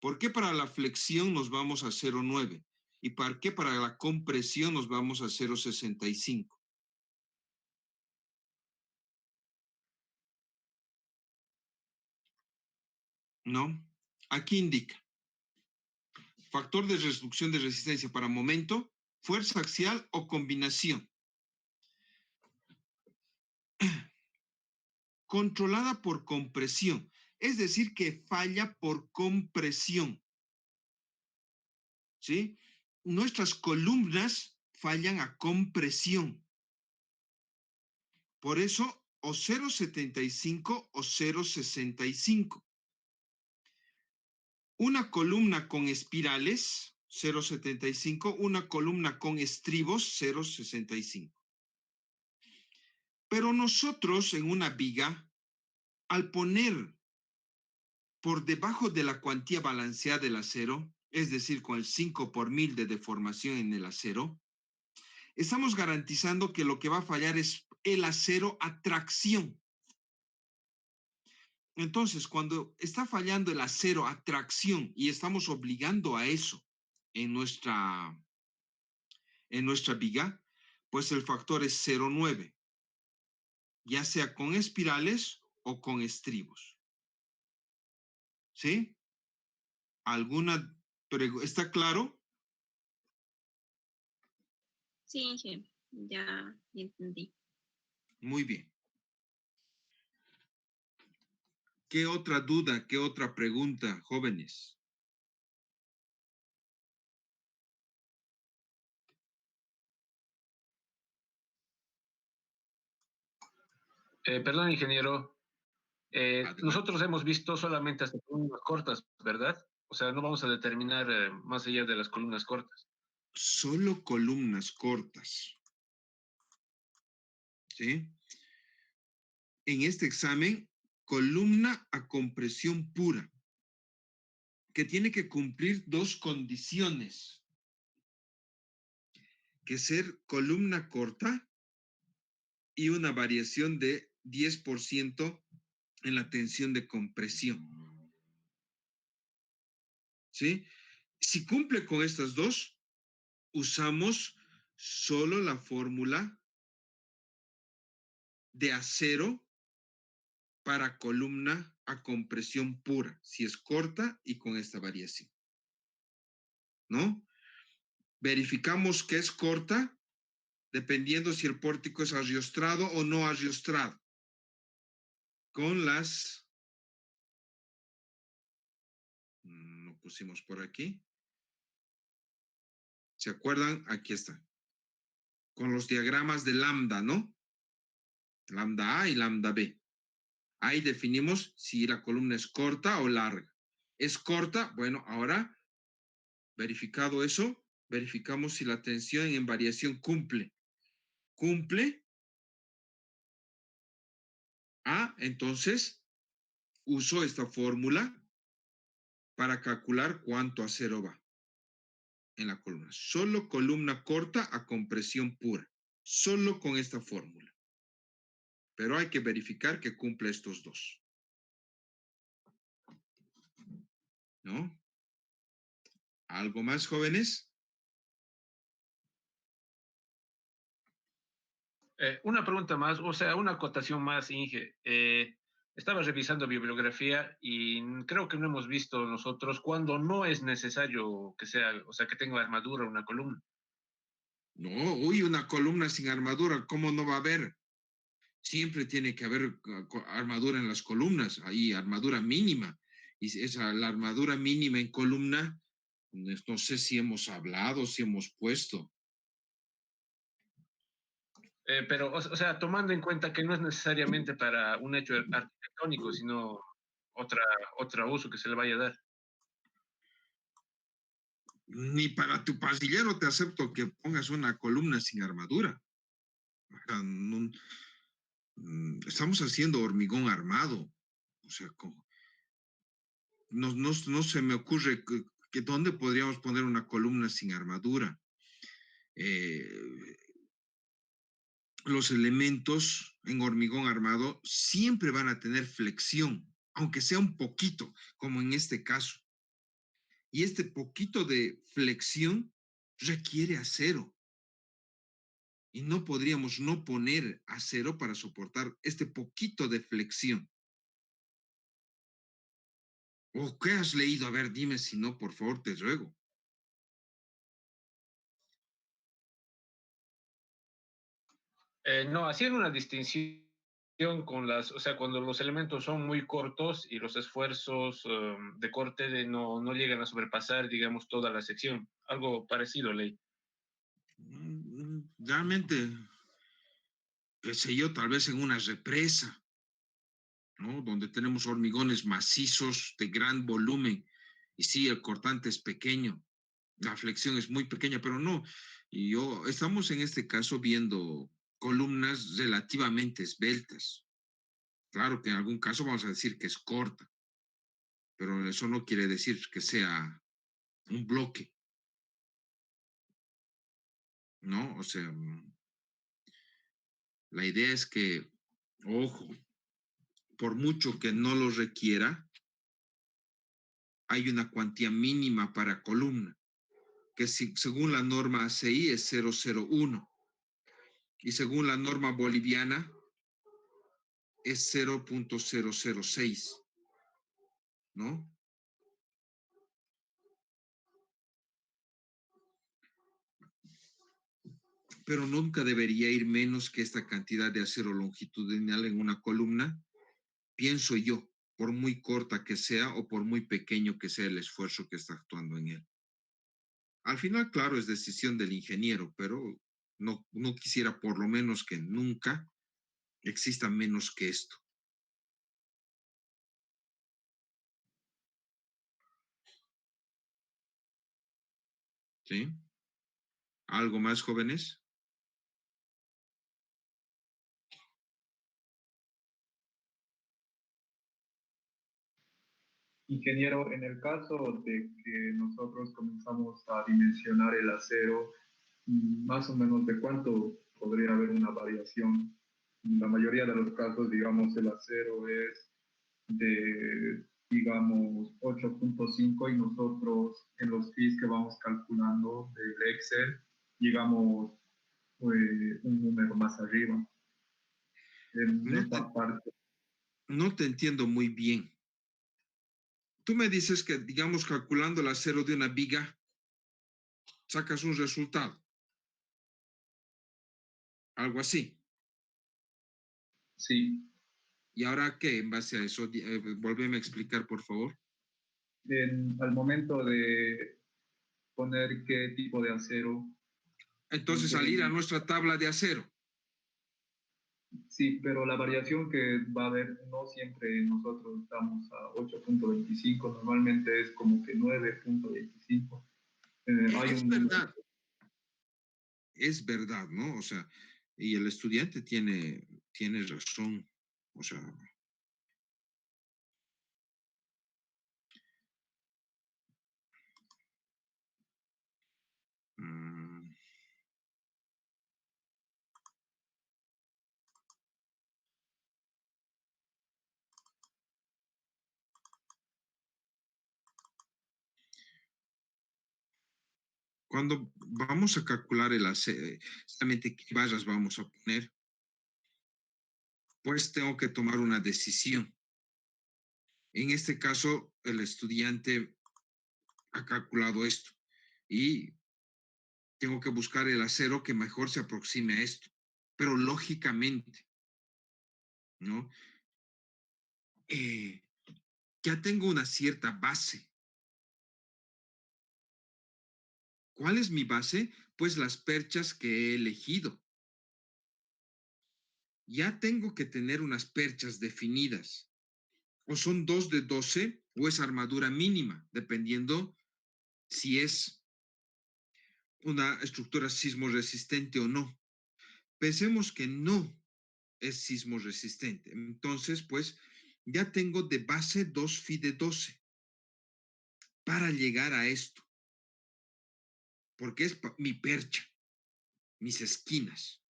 ¿Por qué para la flexión nos vamos a 0,9? ¿Y para qué para la compresión nos vamos a 0,65? ¿No? Aquí indica. Factor de reducción de resistencia para momento, fuerza axial o combinación. Controlada por compresión, es decir, que falla por compresión. ¿Sí? Nuestras columnas fallan a compresión. Por eso, o 0,75 o 0,65. Una columna con espirales, 0,75. Una columna con estribos, 0,65. Pero nosotros en una viga, al poner por debajo de la cuantía balanceada del acero, es decir, con el 5 por 1000 de deformación en el acero, estamos garantizando que lo que va a fallar es el acero a tracción. Entonces, cuando está fallando el acero a tracción y estamos obligando a eso en nuestra viga, pues el factor es 0,9, ya sea con espirales o con estribos. ¿Sí? ¿Alguna pregunta? ¿Está claro? Sí, Inge, ya entendí. Muy bien. ¿Qué otra duda, qué otra pregunta, jóvenes? Perdón, ingeniero. Nosotros hemos visto solamente hasta columnas cortas, ¿verdad? O sea, no vamos a determinar más allá de las columnas cortas. Solo columnas cortas. ¿Sí? En este examen, columna a compresión pura, que tiene que cumplir dos condiciones, que ser columna corta y una variación de 10% en la tensión de compresión. ¿Sí? Si cumple con estas dos, usamos solo la fórmula de acero para columna a compresión pura, si es corta y con esta variación. ¿No? Verificamos que es corta, dependiendo si el pórtico es arriostrado o no arriostrado. Con las... Lo pusimos por aquí. ¿Se acuerdan? Aquí está. Con los diagramas de lambda, ¿no? Lambda A y lambda B. Ahí definimos si la columna es corta o larga. Es corta, bueno, ahora, verificado eso, verificamos si la tensión en variación cumple. ¿Cumple? Entonces, uso esta fórmula para calcular cuánto acero va en la columna. Solo columna corta a compresión pura. Solo con esta fórmula. Pero hay que verificar que cumple estos dos. ¿No? ¿Algo más, jóvenes? Una pregunta más, o sea, una acotación más, Inge. Estaba revisando bibliografía y creo que no hemos visto nosotros cuando no es necesario que sea, o sea, que tenga armadura una columna. No, uy, una columna sin armadura, ¿cómo no va a haber? Siempre tiene que haber armadura en las columnas, ahí armadura mínima. Y esa, la armadura mínima en columna, no sé si hemos hablado, si hemos puesto. Pero, o sea, tomando en cuenta que no es necesariamente para un hecho arquitectónico, sino, otra uso que se le vaya a dar. Ni para tu pasillero te acepto que pongas una columna sin armadura. O sea, estamos haciendo hormigón armado. O sea, no se me ocurre que dónde podríamos poner una columna sin armadura. Los elementos en hormigón armado siempre van a tener flexión, aunque sea un poquito, como en este caso. Y este poquito de flexión requiere acero. Y no podríamos no poner acero para soportar este poquito de flexión. ¿O qué has leído? A ver, dime si no, por favor, te ruego. No, hacían una distinción con o sea, cuando los elementos son muy cortos y los esfuerzos de corte no llegan a sobrepasar, digamos, toda la sección. Algo parecido, Ley. Realmente, qué sé yo, tal vez en una represa, ¿no? Donde tenemos hormigones macizos de gran volumen. Y sí, el cortante es pequeño, la flexión es muy pequeña, pero no. Estamos en este caso viendo columnas relativamente esbeltas. Claro que en algún caso vamos a decir que es corta, pero eso no quiere decir que sea un bloque, ¿no? O sea, la idea es que, ojo, por mucho que no lo requiera, hay una cuantía mínima para columna, que según la norma ACI es 0,01 y según la norma boliviana es 0,006, ¿no? Pero nunca debería ir menos que esta cantidad de acero longitudinal en una columna, pienso yo, por muy corta que sea o por muy pequeño que sea el esfuerzo que está actuando en él. Al final, claro, es decisión del ingeniero, pero no quisiera por lo menos que nunca exista menos que esto. ¿Sí? ¿Algo más, jóvenes? Ingeniero, en el caso de que nosotros comenzamos a dimensionar el acero, más o menos de cuánto podría haber una variación. En la mayoría de los casos, digamos, el acero es de, digamos, 8.5 y nosotros en los fees que vamos calculando del Excel, llegamos un número más arriba. En No te, esta parte. no te entiendo muy bien. Tú me dices que, digamos, calculando el acero de una viga, sacas un resultado. Algo así. Sí. ¿Y ahora qué en base a eso? Volveme a explicar, por favor. Al momento de poner qué tipo de acero. Entonces, salir a nuestra tabla de acero. Sí, pero la variación que va a haber, no siempre nosotros estamos a 8.25, normalmente es como que 9.25. Es verdad. Es verdad, ¿no? O sea, y el estudiante tiene razón. O sea, mm, cuando vamos a calcular el acero, exactamente qué barras vamos a poner, pues tengo que tomar una decisión. En este caso, el estudiante ha calculado esto y tengo que buscar el acero que mejor se aproxime a esto, pero lógicamente, ¿no? Eh, ya tengo una cierta base. ¿Cuál es mi base? Pues las perchas que he elegido. Ya tengo que tener unas perchas definidas. o son 2 de 12 o es armadura mínima, dependiendo si es una estructura sismo resistente o no. Pensemos que no es sismo resistente. Entonces, pues ya tengo de base 2 phi de 12 para llegar a esto, porque es mi percha, mis esquinas,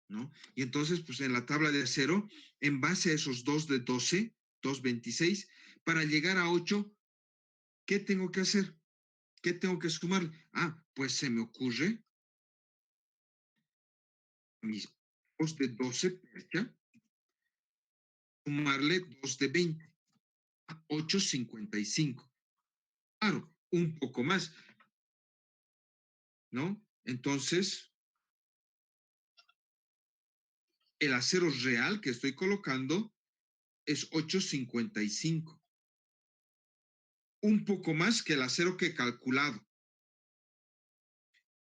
¿no? Y entonces, pues en la tabla de acero, en base a esos 2 de 12, 2,26, para llegar a 8, ¿qué tengo que hacer? ¿Qué tengo que sumar? Ah, pues se me ocurre mis 2 de 12 percha, sumarle 2 de 20, 8,55. Claro, un poco más, ¿no? Entonces, el acero real que estoy colocando es 8,55. Un poco más que el acero que he calculado.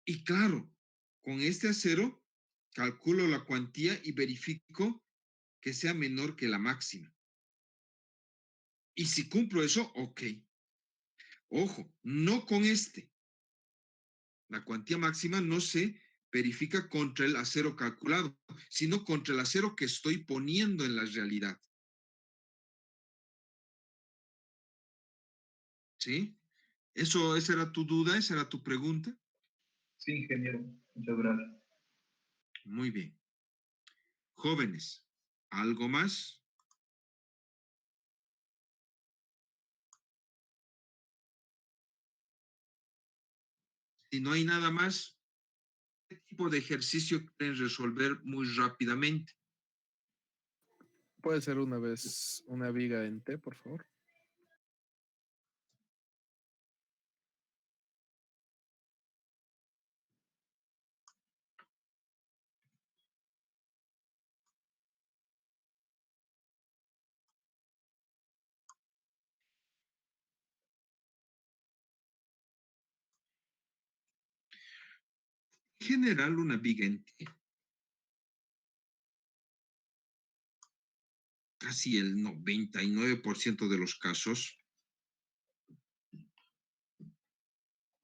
Y claro, con este acero calculo la cuantía y verifico que sea menor que la máxima. Y si cumplo eso, ok. Ojo, no con este. La cuantía máxima no se verifica contra el acero calculado, sino contra el acero que estoy poniendo en la realidad. ¿Sí? ¿Esa era tu duda? ¿Esa era tu pregunta? Sí, ingeniero. Muchas gracias. Muy bien. Jóvenes, ¿algo más? Si no hay nada más, ¿qué tipo de ejercicio quieren resolver muy rápidamente? Puede ser una vez una viga en T, por favor. En general, una viga en T, casi el 99% de los casos.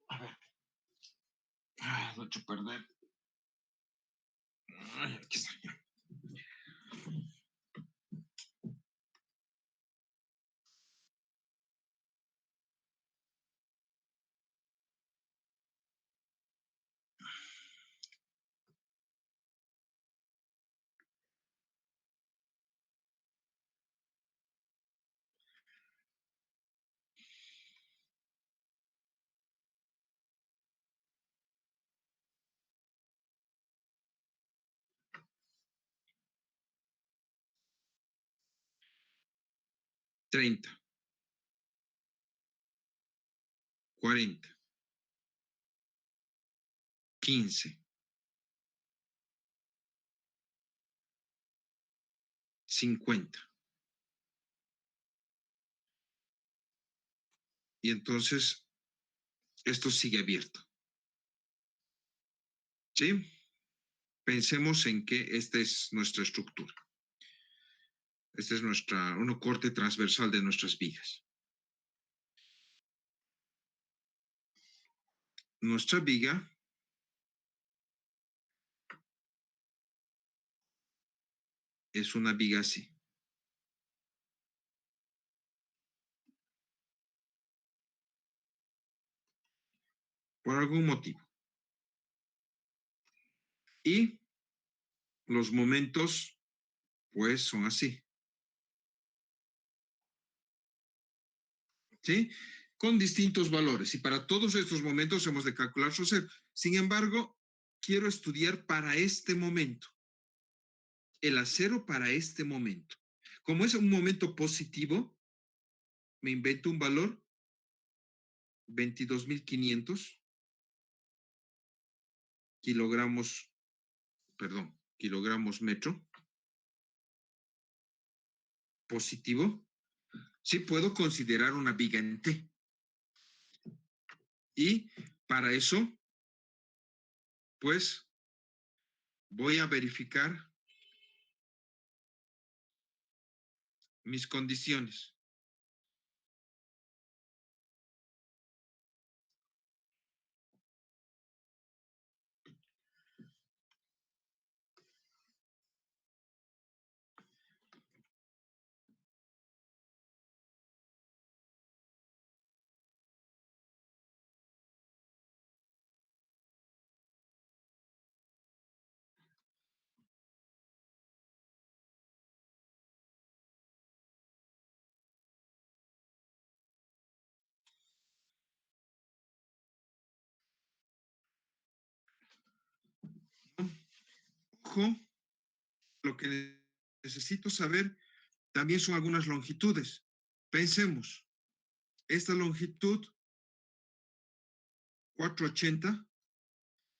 A ver. Lo he hecho perder. Aquí está. 30, 40, 15, 50. Y entonces esto sigue abierto. ¿Sí? Pensemos en que esta es nuestra estructura. Este es un corte transversal de nuestras vigas. Nuestra viga es una viga así. Por algún motivo. Y los momentos, pues, son así. ¿Sí? Con distintos valores. Y para todos estos momentos hemos de calcular su acero. Sin embargo, quiero estudiar para este momento. El acero para este momento. Como es un momento positivo, me invento un valor, 22,500 kilogramos metro. Positivo. Sí puedo considerar una viga en T. Y para eso, pues, voy a verificar mis condiciones. Ojo, lo que necesito saber también son algunas longitudes. Pensemos, esta longitud 480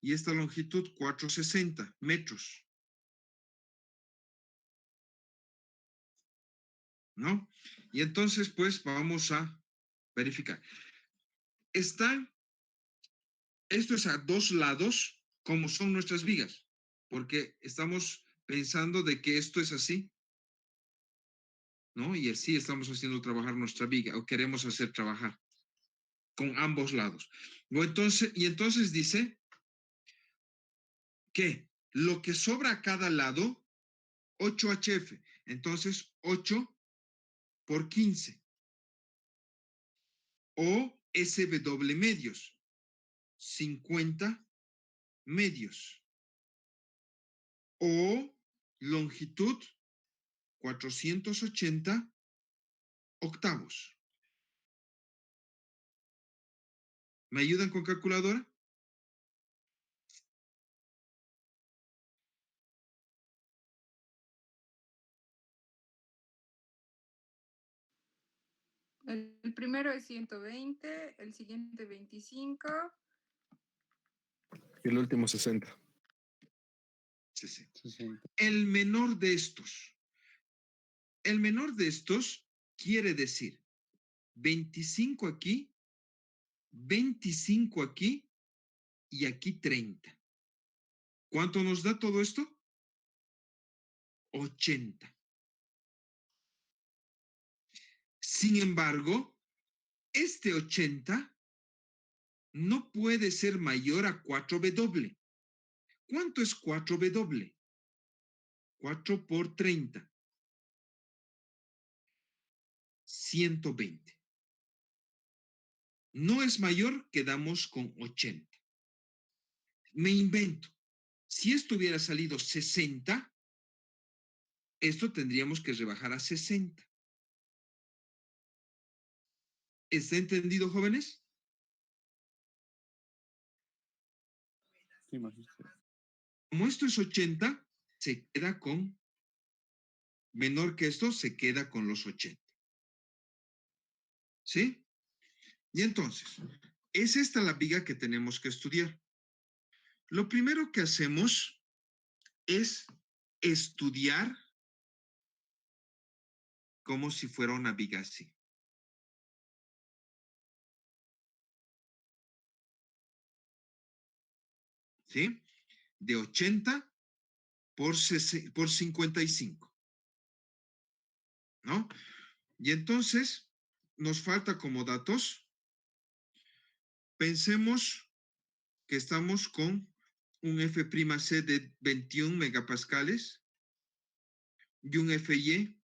y esta longitud 460 metros, ¿no? Y entonces, pues, vamos a verificar. Esto es a dos lados, como son nuestras vigas, porque estamos pensando de que esto es así, ¿no? Y así estamos haciendo trabajar nuestra viga, o queremos hacer trabajar con ambos lados. Y entonces dice que lo que sobra a cada lado, 8HF, entonces 8 por 15, o SW medios, 50 medios, o longitud 480 octavos. ¿Me ayudan con calculadora? El primero es 120, el siguiente 25. Y el último 60. 60. El menor de estos quiere decir 25 aquí, 25 aquí y aquí 30. ¿Cuánto nos da todo esto? 80. Sin embargo, este 80 no puede ser mayor a 4W. ¿Cuánto es 4W? 4 por 30. 120. No es mayor, quedamos con 80. Me invento. Si esto hubiera salido 60, esto tendríamos que rebajar a 60. ¿Está entendido, jóvenes? Sí, magíster. Como esto es 80, se queda con, menor que esto, se queda con los 80. ¿Sí? Y entonces, es esta la viga que tenemos que estudiar. Lo primero que hacemos es estudiar como si fuera una viga así. ¿Sí? De 80 por 55. ¿No? Y entonces, nos falta como datos, pensemos que estamos con un F'C de 21 megapascales y un Fy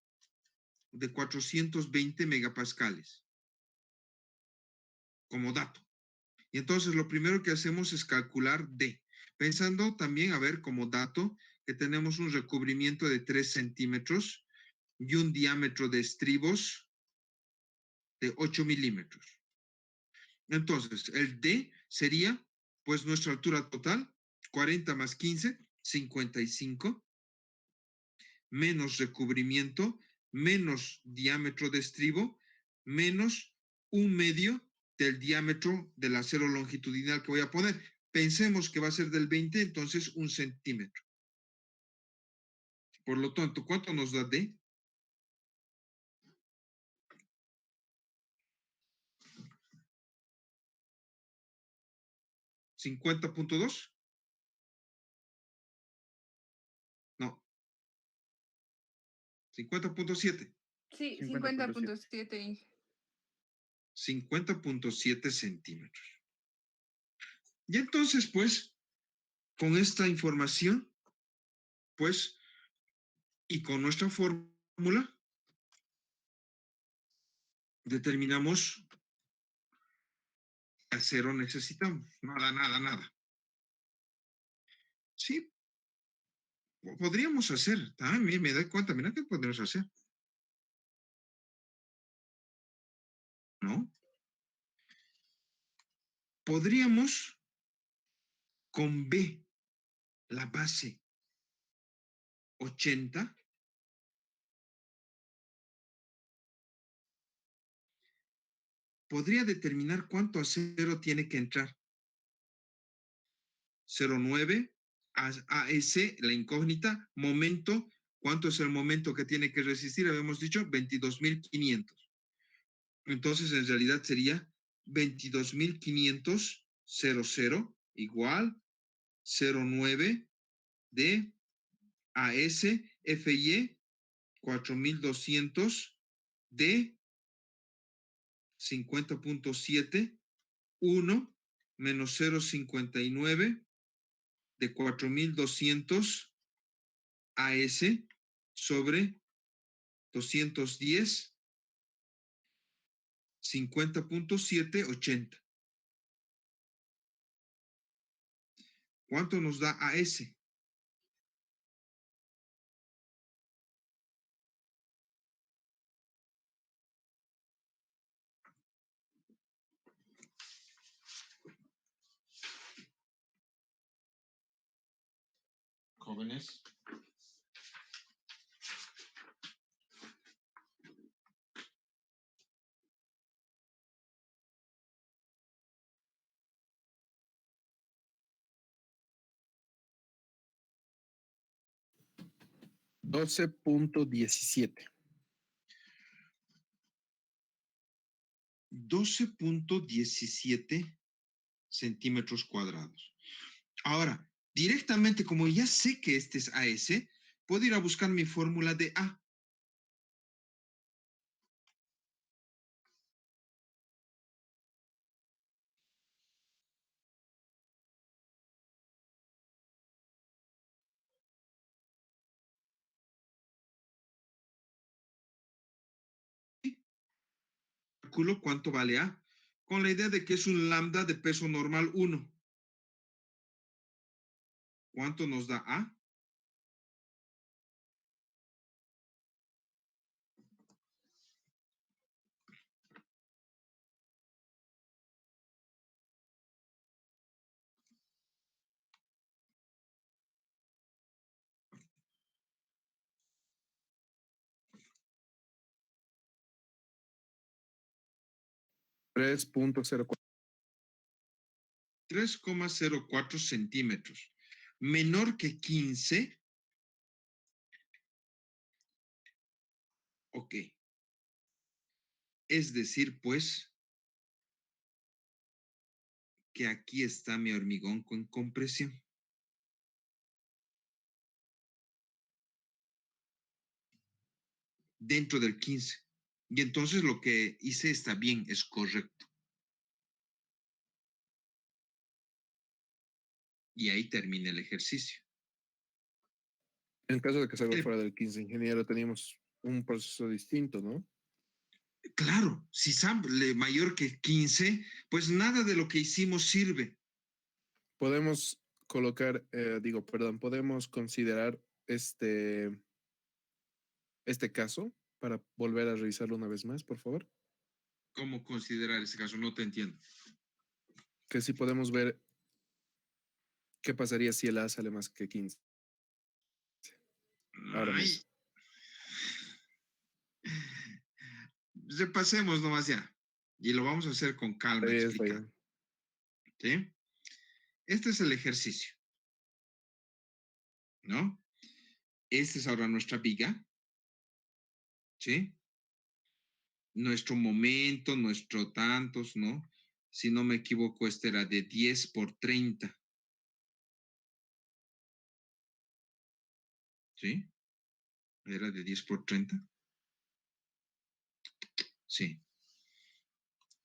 de 420 megapascales como dato. Y entonces lo primero que hacemos es calcular D, pensando también, a ver, como dato, que tenemos un recubrimiento de 3 centímetros y un diámetro de estribos de 8 milímetros. Entonces, el D sería, pues, nuestra altura total, 40 más 15, 55, menos recubrimiento, menos diámetro de estribo, menos un medio del diámetro del acero longitudinal que voy a poner. Pensemos que va a ser del 20, entonces 1 centímetro. Por lo tanto, ¿cuánto nos da D? ¿50.2? No. 50.7. Sí, 50.7. 50.7, Inge. 50.7 centímetros. Y entonces, pues, con esta información, pues, y con nuestra fórmula, determinamos qué acero necesitamos. Nada, nada, nada. Sí, podríamos hacer. Me doy cuenta, mira qué podríamos hacer. ¿No? Podríamos con B, la base 80, podría determinar cuánto acero tiene que entrar. 0,9, AS, la incógnita, momento, ¿cuánto es el momento que tiene que resistir? Habíamos dicho 22.500. Entonces, en realidad sería 22.500, 00, igual 0,9 de AS, FY, 4.200 de 50.7, 1 menos 0,59 de 4.200 AS sobre 210, 50.7, 80. ¿Cuánto nos da AS? Jóvenes. $12.17. 12.17 centímetros cuadrados. Ahora, directamente, como ya sé que este es AS, puedo ir a buscar mi fórmula de A. Calculo cuánto vale A, con la idea de que es un lambda de peso normal 1. ¿Cuánto nos da A? $3.04. 3,04 centímetros. Menor que 15. Ok. Es decir, pues, que aquí está mi hormigón con compresión. Dentro del 15. Y entonces lo que hice está bien, es correcto. Y ahí termina el ejercicio. En caso de que salga El- fuera del 15, ingeniero, teníamos un proceso distinto, ¿no? Claro, si sale mayor que 15, pues nada de lo que hicimos sirve. Podemos colocar, podemos considerar este caso para volver a revisarlo una vez más, por favor. ¿Cómo considerar ese caso? No te entiendo. Que si podemos ver qué pasaría si el A sale más que 15. Ahora Ay, mismo. repasemos nomás ya. Y lo vamos a hacer con calma, Está explicando. bien. ¿Sí? Este es el ejercicio, ¿no? Esta es ahora nuestra viga, ¿sí? Nuestro momento, nuestro tantos, ¿no? Si no me equivoco, este era de 10 por 30, ¿sí? Era de 10 por 30. Sí.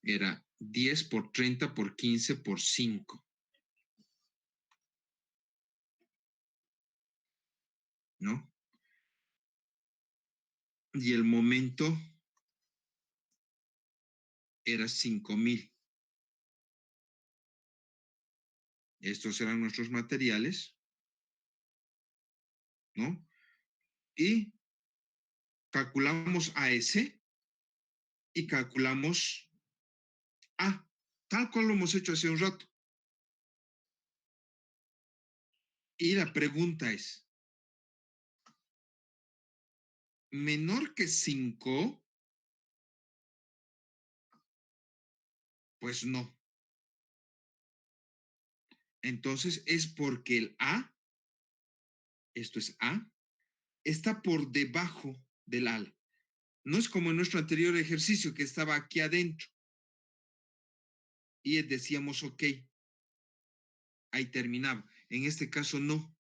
Era 10 por 30 por 15 por 5. ¿No? Y el momento era 5,000. Estos eran nuestros materiales, ¿no? Y calculamos AS y calculamos A, tal cual lo hemos hecho hace un rato. Y la pregunta es, menor que 5, pues no. Entonces es porque el A, esto es A, está por debajo del ala. No es como en nuestro anterior ejercicio que estaba aquí adentro. Y decíamos, ok, ahí terminaba. En este caso no.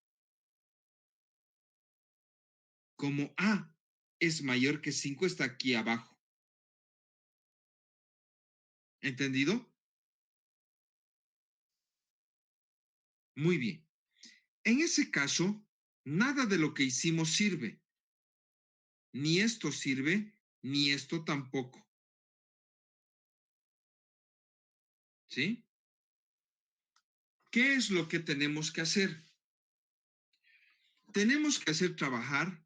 Como A es mayor que 5, está aquí abajo. ¿Entendido? Muy bien. En ese caso, nada de lo que hicimos sirve. Ni esto sirve, ni esto tampoco. ¿Sí? ¿Qué es lo que tenemos que hacer? Tenemos que hacer trabajar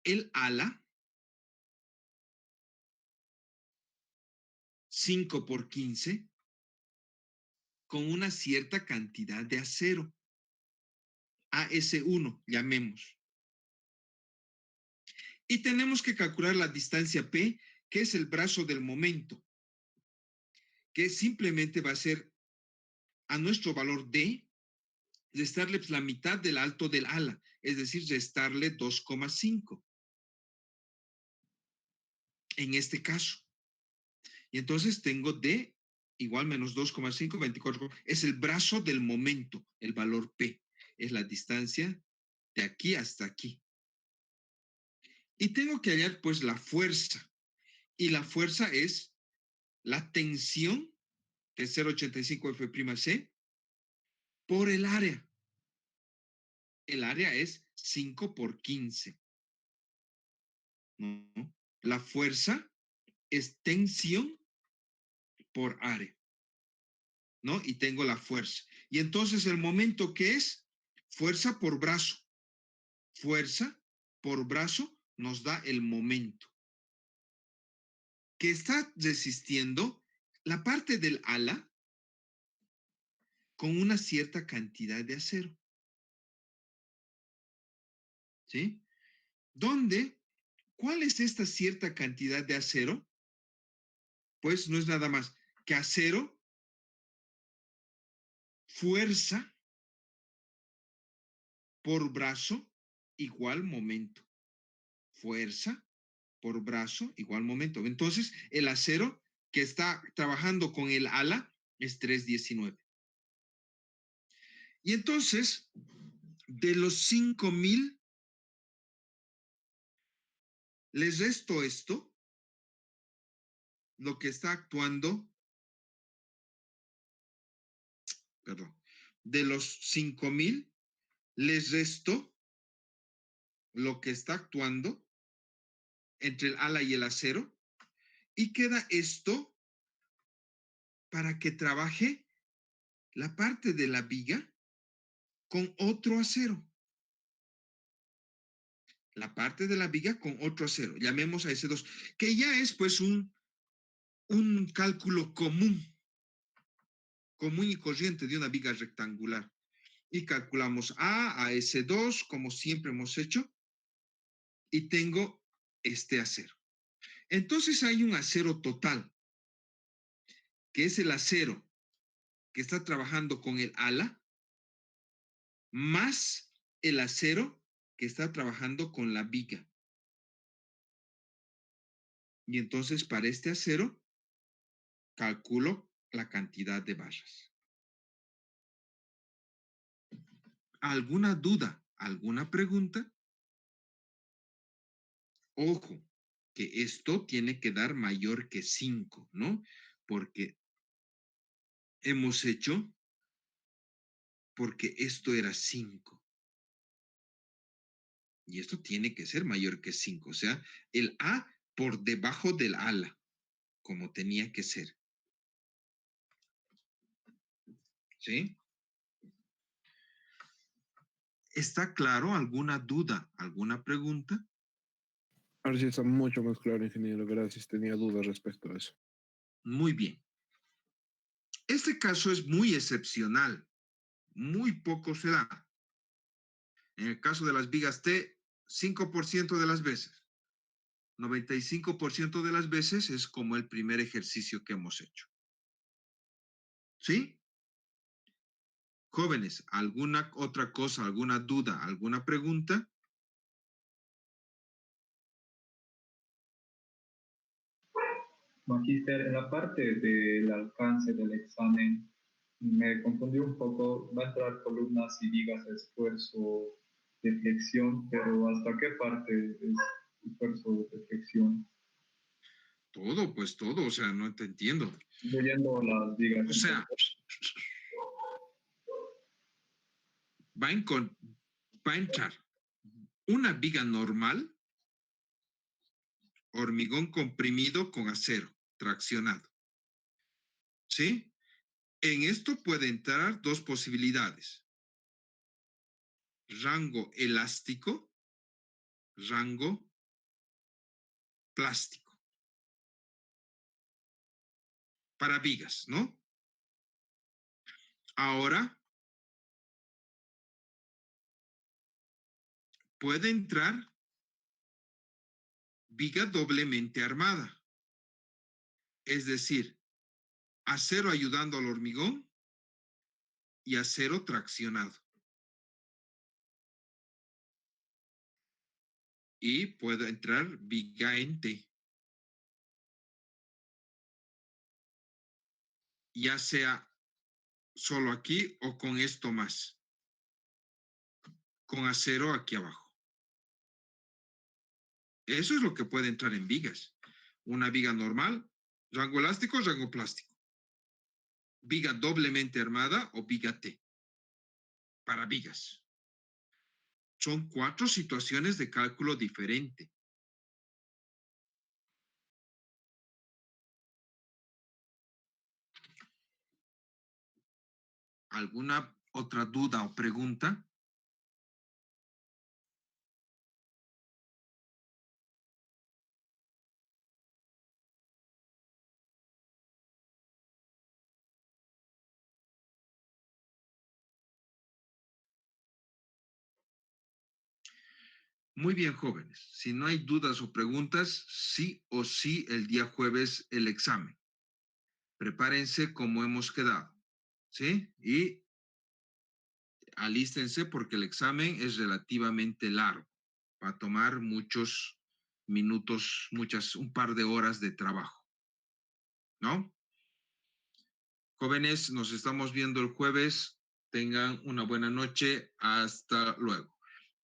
el ala 5 por 15 con una cierta cantidad de acero. AS1, llamemos. Y tenemos que calcular la distancia P, que es el brazo del momento, que simplemente va a ser a nuestro valor D, restarle la mitad del alto del ala, es decir, restarle 2,5 en este caso. Y entonces tengo D igual menos 2,5, 24, es el brazo del momento, el valor P, es la distancia de aquí hasta aquí. Y tengo que hallar pues la fuerza, y la fuerza es la tensión, que es 0,85 F'C, por el área. El área es 5 por 15. ¿No? La fuerza es tensión por área, ¿no? Y tengo la fuerza. Y entonces el momento que es fuerza por brazo. Fuerza por brazo nos da el momento. Que está resistiendo la parte del ala con una cierta cantidad de acero. ¿Sí? ¿Dónde? ¿Cuál es esta cierta cantidad de acero? Pues no es nada más que acero, fuerza por brazo igual momento. Fuerza por brazo igual momento. Entonces, el acero que está trabajando con el ala es 319. Y entonces, de los 5,000, les resto esto, lo que está actuando, perdón, de los 5,000, les resto lo que está actuando entre el ala y el acero, y queda esto para que trabaje la parte de la viga con otro acero. La parte de la viga con otro acero. Llamemos a ese 2, que ya es pues un cálculo común y corriente de una viga rectangular. Y calculamos a ese 2, como siempre hemos hecho, y tengo este acero. Entonces hay un acero total, que es el acero que está trabajando con el ala, más el acero que está trabajando con la viga. Y entonces para este acero, calculo la cantidad de barras. ¿Alguna duda? ¿Alguna pregunta? Ojo, que esto tiene que dar mayor que 5, ¿no? Porque hemos hecho, porque esto era 5. Y esto tiene que ser mayor que 5. O sea, el A por debajo del ala, como tenía que ser. ¿Sí? ¿Está claro? ¿Alguna duda? ¿Alguna pregunta? Ahora sí está mucho más claro, ingeniero. Gracias. Tenía dudas respecto a eso. Muy bien. Este caso es muy excepcional. Muy poco se da. En el caso de las vigas T, 5% de las veces. 95% de las veces es como el primer ejercicio que hemos hecho. ¿Sí? Jóvenes, ¿alguna otra cosa, alguna duda, alguna pregunta? Magíster, en la parte del alcance del examen, me confundí un poco. Va a entrar columnas y vigas de esfuerzo de flexión, pero ¿hasta qué parte es esfuerzo de flexión? Todo, pues todo, o sea, no te entiendo. Incluyendo las vigas. O sea, va a entrar una viga normal, hormigón comprimido con acero, traccionado. ¿Sí? En esto puede entrar dos posibilidades. Rango elástico, rango plástico. Para vigas, ¿no? Ahora, puede entrar viga doblemente armada. Es decir, acero ayudando al hormigón y acero traccionado. Y puede entrar viga en T. Ya sea solo aquí o con esto más. Con acero aquí abajo. Eso es lo que puede entrar en vigas. Una viga normal, rango elástico, rango plástico. Viga doblemente armada o viga T. Para vigas. Son 4 situaciones de cálculo diferente. ¿Alguna otra duda o pregunta? Muy bien, jóvenes. Si no hay dudas o preguntas, sí o sí el día jueves el examen. Prepárense como hemos quedado, ¿sí? Y alístense porque el examen es relativamente largo. Va a tomar muchos minutos, un par de horas de trabajo, ¿no? Jóvenes, nos estamos viendo el jueves. Tengan una buena noche. Hasta luego.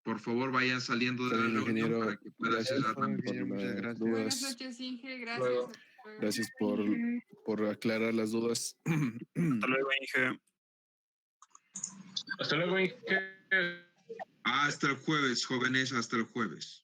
Por favor, vayan saliendo de la reunión ingeniero, para que pueda gracias cerrar la por muchas las gracias. Buenas dudas. noches, Inge. Gracias. Luego. Hasta luego. Gracias por aclarar las dudas. Hasta luego, Inge. Hasta luego, Inge. Hasta el jueves, jóvenes, hasta el jueves.